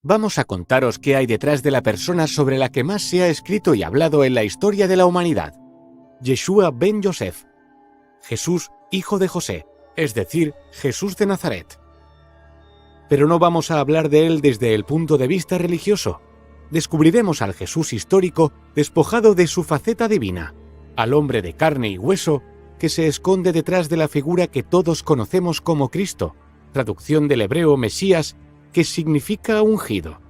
Vamos a contaros qué hay detrás de la persona sobre la que más se ha escrito y hablado en la historia de la humanidad. Yeshua ben Yosef. Jesús, hijo de José, es decir, Jesús de Nazaret. Pero no vamos a hablar de él desde el punto de vista religioso. Descubriremos al Jesús histórico despojado de su faceta divina, al hombre de carne y hueso que se esconde detrás de la figura que todos conocemos como Cristo, traducción del hebreo Mesías, que significa ungido.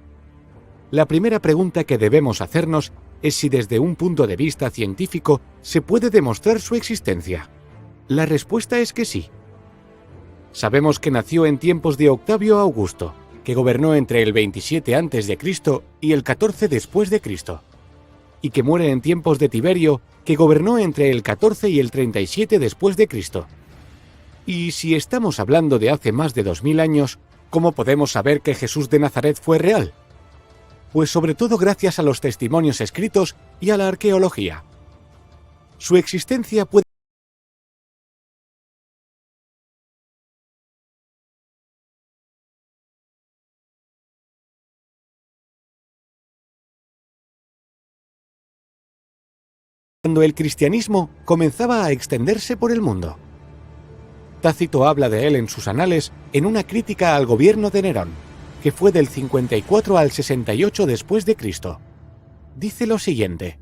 La primera pregunta que debemos hacernos es si desde un punto de vista científico se puede demostrar su existencia. La respuesta es que sí. Sabemos que nació en tiempos de Octavio Augusto, que gobernó entre el 27 a.C. y el 14 después de Cristo, y que muere en tiempos de Tiberio, que gobernó entre el 14 y el 37 después de Cristo. Y si estamos hablando de hace más de 2000 años, ¿cómo podemos saber que Jesús de Nazaret fue real? Pues sobre todo gracias a los testimonios escritos y a la arqueología. Su existencia puede cuando el cristianismo comenzaba a extenderse por el mundo. Tácito habla de él en sus anales en una crítica al gobierno de Nerón, que fue del 54 al 68 después de Cristo. Dice lo siguiente: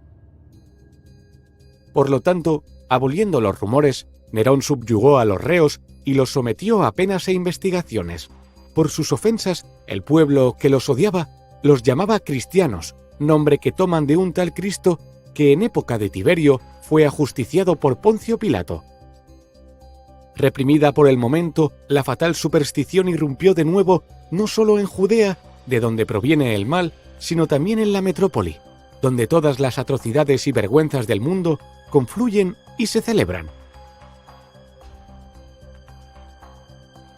por lo tanto, aboliendo los rumores, Nerón subyugó a los reos y los sometió a penas e investigaciones. Por sus ofensas, el pueblo que los odiaba los llamaba cristianos, nombre que toman de un tal Cristo que en época de Tiberio fue ajusticiado por Poncio Pilato. Reprimida por el momento, la fatal superstición irrumpió de nuevo no solo en Judea, de donde proviene el mal, sino también en la metrópoli, donde todas las atrocidades y vergüenzas del mundo confluyen y se celebran.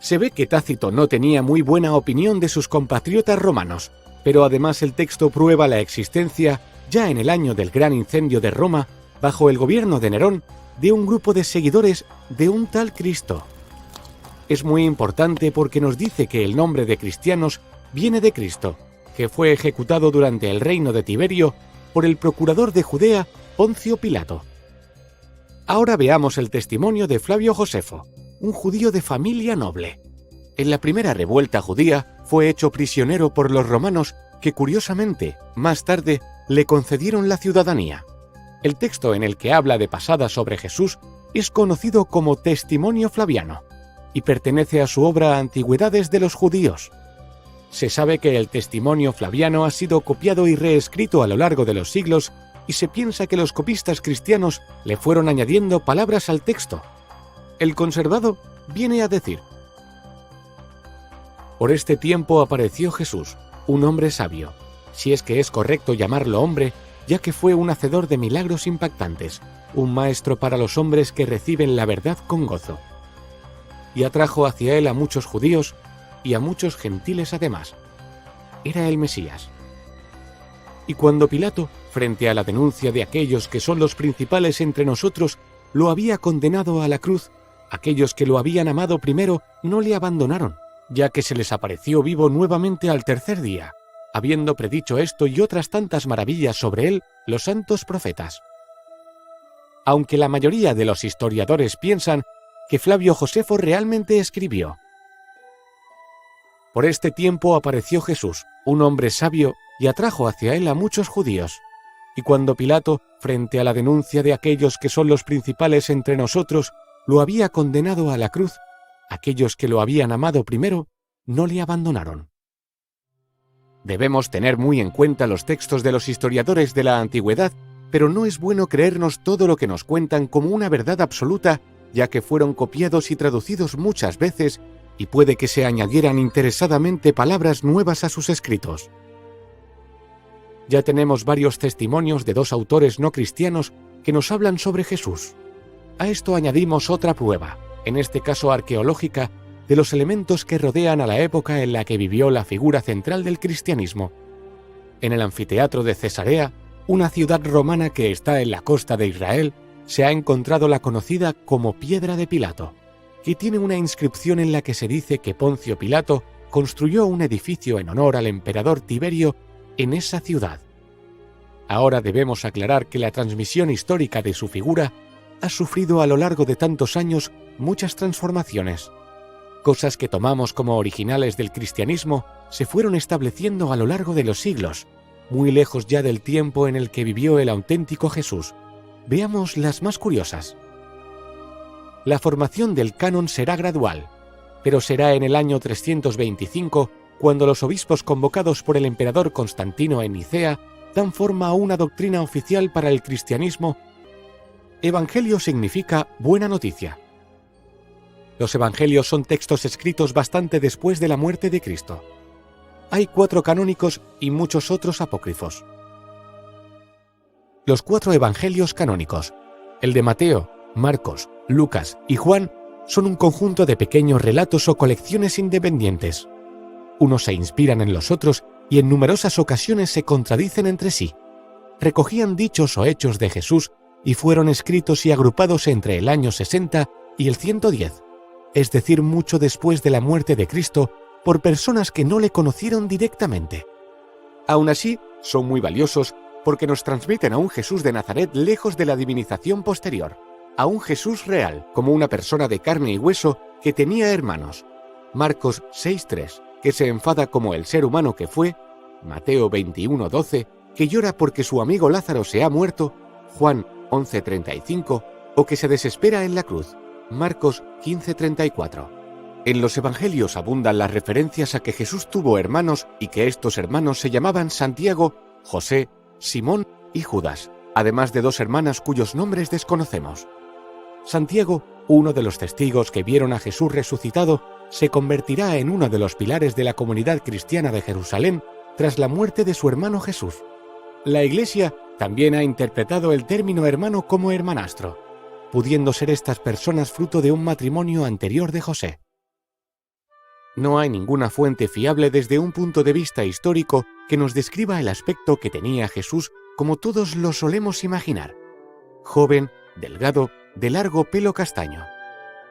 Se ve que Tácito no tenía muy buena opinión de sus compatriotas romanos, pero además el texto prueba la existencia, ya en el año del gran incendio de Roma, bajo el gobierno de Nerón, de un grupo de seguidores de un tal Cristo. Es muy importante porque nos dice que el nombre de cristianos viene de Cristo, que fue ejecutado durante el reino de Tiberio por el procurador de Judea, Poncio Pilato. Ahora veamos el testimonio de Flavio Josefo, un judío de familia noble. En la primera revuelta judía fue hecho prisionero por los romanos que, curiosamente, más tarde le concedieron la ciudadanía. El texto en el que habla de pasada sobre Jesús es conocido como Testimonio Flaviano y pertenece a su obra Antigüedades de los Judíos. Se sabe que el Testimonio Flaviano ha sido copiado y reescrito a lo largo de los siglos y se piensa que los copistas cristianos le fueron añadiendo palabras al texto. El conservado viene a decir: por este tiempo apareció Jesús, un hombre sabio, si es que es correcto llamarlo hombre, ya que fue un hacedor de milagros impactantes, un maestro para los hombres que reciben la verdad con gozo. Y atrajo hacia él a muchos judíos y a muchos gentiles además. Era el Mesías. Y cuando Pilato, frente a la denuncia de aquellos que son los principales entre nosotros, lo había condenado a la cruz, aquellos que lo habían amado primero no le abandonaron, ya que se les apareció vivo nuevamente al tercer día, habiendo predicho esto y otras tantas maravillas sobre él los santos profetas. Aunque la mayoría de los historiadores piensan que Flavio Josefo realmente escribió: por este tiempo apareció Jesús, un hombre sabio, y atrajo hacia él a muchos judíos. Y cuando Pilato, frente a la denuncia de aquellos que son los principales entre nosotros, lo había condenado a la cruz, aquellos que lo habían amado primero no le abandonaron. Debemos tener muy en cuenta los textos de los historiadores de la antigüedad, pero no es bueno creernos todo lo que nos cuentan como una verdad absoluta, ya que fueron copiados y traducidos muchas veces y puede que se añadieran interesadamente palabras nuevas a sus escritos. Ya tenemos varios testimonios de dos autores no cristianos que nos hablan sobre Jesús. A esto añadimos otra prueba, en este caso arqueológica, de los elementos que rodean a la época en la que vivió la figura central del cristianismo. En el anfiteatro de Cesarea, una ciudad romana que está en la costa de Israel, se ha encontrado la conocida como Piedra de Pilato, que tiene una inscripción en la que se dice que Poncio Pilato construyó un edificio en honor al emperador Tiberio en esa ciudad. Ahora debemos aclarar que la transmisión histórica de su figura ha sufrido a lo largo de tantos años muchas transformaciones. Cosas que tomamos como originales del cristianismo se fueron estableciendo a lo largo de los siglos, muy lejos ya del tiempo en el que vivió el auténtico Jesús. Veamos las más curiosas. La formación del canon será gradual, pero será en el año 325 cuando los obispos convocados por el emperador Constantino en Nicea dan forma a una doctrina oficial para el cristianismo. Evangelio significa buena noticia. Los evangelios son textos escritos bastante después de la muerte de Cristo. Hay 4 canónicos y muchos otros apócrifos. Los 4 evangelios canónicos, el de Mateo, Marcos, Lucas y Juan, son un conjunto de pequeños relatos o colecciones independientes. Unos se inspiran en los otros y en numerosas ocasiones se contradicen entre sí. Recogían dichos o hechos de Jesús y fueron escritos y agrupados entre el año 60 y el 110, es decir, mucho después de la muerte de Cristo, por personas que no le conocieron directamente. Aún así, son muy valiosos porque nos transmiten a un Jesús de Nazaret lejos de la divinización posterior, a un Jesús real, como una persona de carne y hueso que tenía hermanos. Marcos 6:3, que se enfada como el ser humano que fue, Mateo 21:12, que llora porque su amigo Lázaro se ha muerto, Juan 11:35, o que se desespera en la cruz, Marcos 15:34. En los evangelios abundan las referencias a que Jesús tuvo hermanos y que estos hermanos se llamaban Santiago, José, Simón y Judas, además de 2 hermanas cuyos nombres desconocemos. Santiago, uno de los testigos que vieron a Jesús resucitado, se convertirá en uno de los pilares de la comunidad cristiana de Jerusalén tras la muerte de su hermano Jesús. La Iglesia también ha interpretado el término hermano como hermanastro, pudiendo ser estas personas fruto de un matrimonio anterior de José. No hay ninguna fuente fiable desde un punto de vista histórico que nos describa el aspecto que tenía Jesús como todos lo solemos imaginar. Joven, delgado, de largo pelo castaño.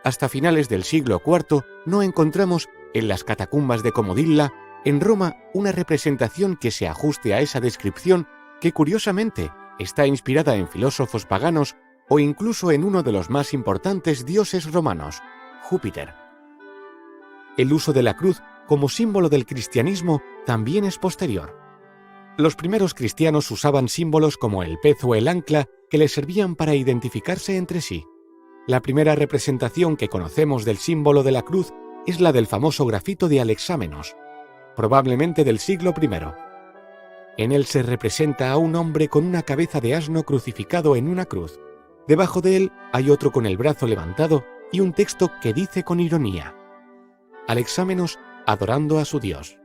Hasta finales del siglo IV no encontramos en las catacumbas de Comodilla, en Roma, una representación que se ajuste a esa descripción que curiosamente está inspirada en filósofos paganos o incluso en uno de los más importantes dioses romanos, Júpiter. El uso de la cruz como símbolo del cristianismo también es posterior. Los primeros cristianos usaban símbolos como el pez o el ancla que les servían para identificarse entre sí. La primera representación que conocemos del símbolo de la cruz es la del famoso grafito de Alexámenos, probablemente del siglo I. En él se representa a un hombre con una cabeza de asno crucificado en una cruz. Debajo de él hay otro con el brazo levantado y un texto que dice con ironía: Alexámenos adorando a su Dios.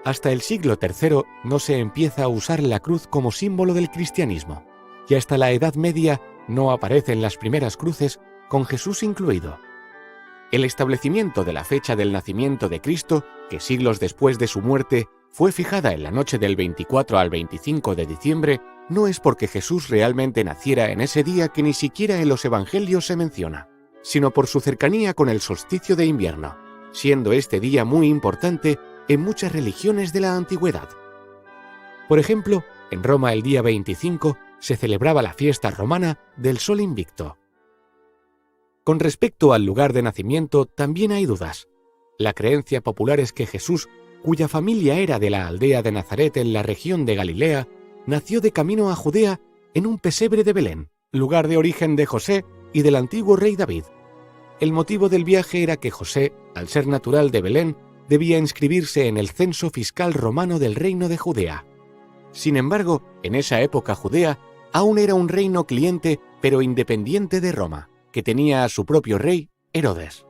Hasta el siglo III no se empieza a usar la cruz como símbolo del cristianismo, y hasta la Edad Media no aparecen las primeras cruces, con Jesús incluido. El establecimiento de la fecha del nacimiento de Cristo, que siglos después de su muerte fue fijada en la noche del 24 al 25 de diciembre, no es porque Jesús realmente naciera en ese día que ni siquiera en los evangelios se menciona, sino por su cercanía con el solsticio de invierno, siendo este día muy importante en muchas religiones de la antigüedad. Por ejemplo, en Roma el día 25 se celebraba la fiesta romana del Sol Invicto. Con respecto al lugar de nacimiento también hay dudas. La creencia popular es que Jesús, cuya familia era de la aldea de Nazaret en la región de Galilea, nació de camino a Judea en un pesebre de Belén, lugar de origen de José y del antiguo rey David. El motivo del viaje era que José, al ser natural de Belén, debía inscribirse en el censo fiscal romano del reino de Judea. Sin embargo, en esa época Judea aún era un reino cliente pero independiente de Roma, que tenía a su propio rey, Herodes.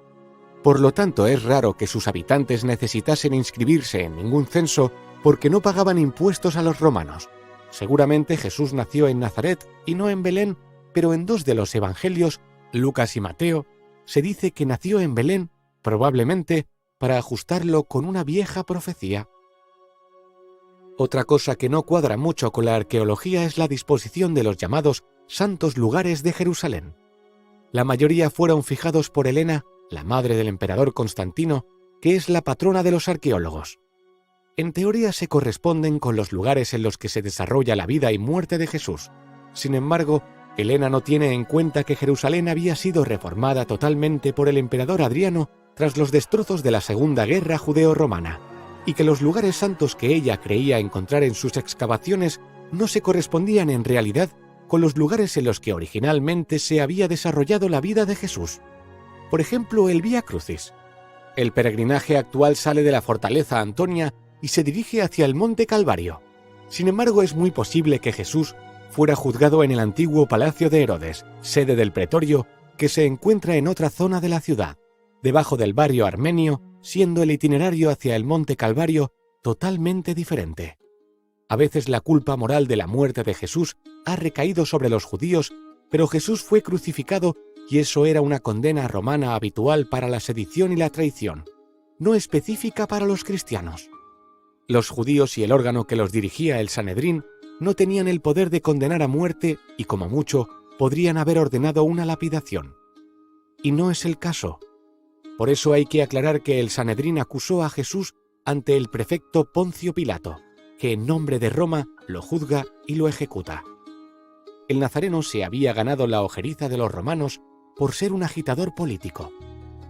Por lo tanto, es raro que sus habitantes necesitasen inscribirse en ningún censo porque no pagaban impuestos a los romanos. Seguramente Jesús nació en Nazaret y no en Belén, pero en 2 de los evangelios, Lucas y Mateo, se dice que nació en Belén, probablemente para ajustarlo con una vieja profecía. Otra cosa que no cuadra mucho con la arqueología es la disposición de los llamados santos lugares de Jerusalén. La mayoría fueron fijados por Helena, la madre del emperador Constantino, que es la patrona de los arqueólogos. En teoría se corresponden con los lugares en los que se desarrolla la vida y muerte de Jesús. Sin embargo, Helena no tiene en cuenta que Jerusalén había sido reformada totalmente por el emperador Adriano tras los destrozos de la Segunda Guerra Judeo-Romana, y que los lugares santos que ella creía encontrar en sus excavaciones no se correspondían en realidad con los lugares en los que originalmente se había desarrollado la vida de Jesús. Por ejemplo, el Vía Crucis. El peregrinaje actual sale de la fortaleza Antonia y se dirige hacia el Monte Calvario. Sin embargo, es muy posible que Jesús fuera juzgado en el antiguo palacio de Herodes, sede del pretorio, que se encuentra en otra zona de la ciudad, debajo del barrio armenio, siendo el itinerario hacia el Monte Calvario totalmente diferente. A veces la culpa moral de la muerte de Jesús ha recaído sobre los judíos, pero Jesús fue crucificado y eso era una condena romana habitual para la sedición y la traición, no específica para los cristianos. Los judíos y el órgano que los dirigía, el Sanedrín, no tenían el poder de condenar a muerte y, como mucho, podrían haber ordenado una lapidación. Y no es el caso. Por eso hay que aclarar que el Sanedrín acusó a Jesús ante el prefecto Poncio Pilato, que en nombre de Roma lo juzga y lo ejecuta. El nazareno se había ganado la ojeriza de los romanos por ser un agitador político.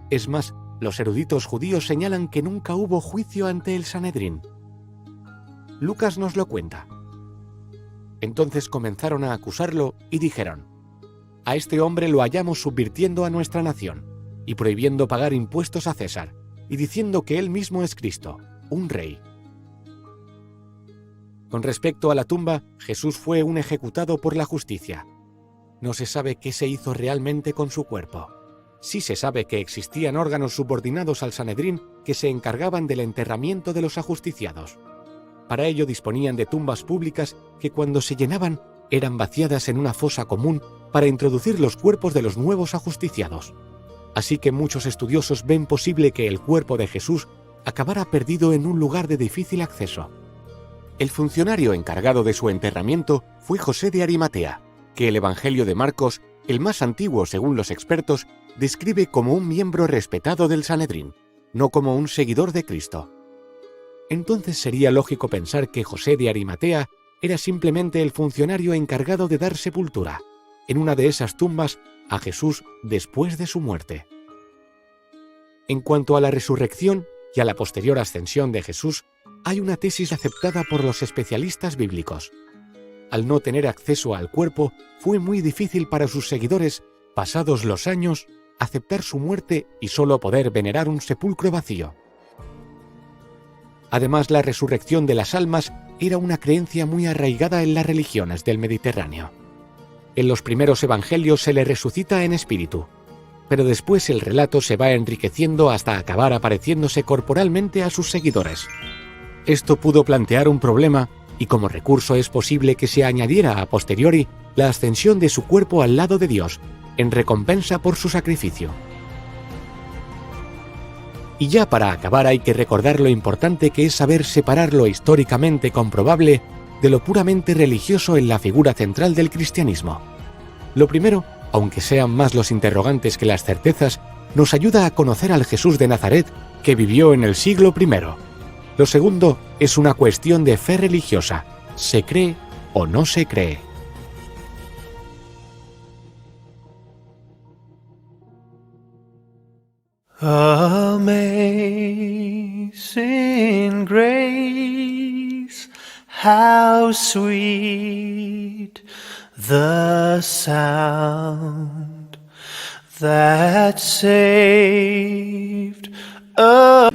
Es más, los eruditos judíos señalan que nunca hubo juicio ante el Sanedrín. Lucas nos lo cuenta. Entonces comenzaron a acusarlo y dijeron: «A este hombre lo hallamos subvirtiendo a nuestra nación y prohibiendo pagar impuestos a César, y diciendo que él mismo es Cristo, un rey». Con respecto a la tumba, Jesús fue un ejecutado por la justicia. No se sabe qué se hizo realmente con su cuerpo. Sí se sabe que existían órganos subordinados al Sanedrín que se encargaban del enterramiento de los ajusticiados. Para ello disponían de tumbas públicas que, cuando se llenaban, eran vaciadas en una fosa común para introducir los cuerpos de los nuevos ajusticiados. Así que muchos estudiosos ven posible que el cuerpo de Jesús acabara perdido en un lugar de difícil acceso. El funcionario encargado de su enterramiento fue José de Arimatea, que el Evangelio de Marcos, el más antiguo según los expertos, describe como un miembro respetado del Sanedrín, no como un seguidor de Cristo. Entonces sería lógico pensar que José de Arimatea era simplemente el funcionario encargado de dar sepultura, en una de esas tumbas, a Jesús después de su muerte. En cuanto a la resurrección y a la posterior ascensión de Jesús, hay una tesis aceptada por los especialistas bíblicos. Al no tener acceso al cuerpo, fue muy difícil para sus seguidores, pasados los años, aceptar su muerte y solo poder venerar un sepulcro vacío. Además, la resurrección de las almas era una creencia muy arraigada en las religiones del Mediterráneo. En los primeros evangelios se le resucita en espíritu, pero después el relato se va enriqueciendo hasta acabar apareciéndose corporalmente a sus seguidores. Esto pudo plantear un problema, y como recurso es posible que se añadiera a posteriori la ascensión de su cuerpo al lado de Dios, en recompensa por su sacrificio. Y ya para acabar hay que recordar lo importante que es saber separar lo históricamente comprobable de lo puramente religioso en la figura central del cristianismo. Lo primero, aunque sean más los interrogantes que las certezas, nos ayuda a conocer al Jesús de Nazaret que vivió en el siglo I. Lo segundo es una cuestión de fe religiosa. ¿Se cree o no se cree? Amazing grace, how sweet the sound that saved a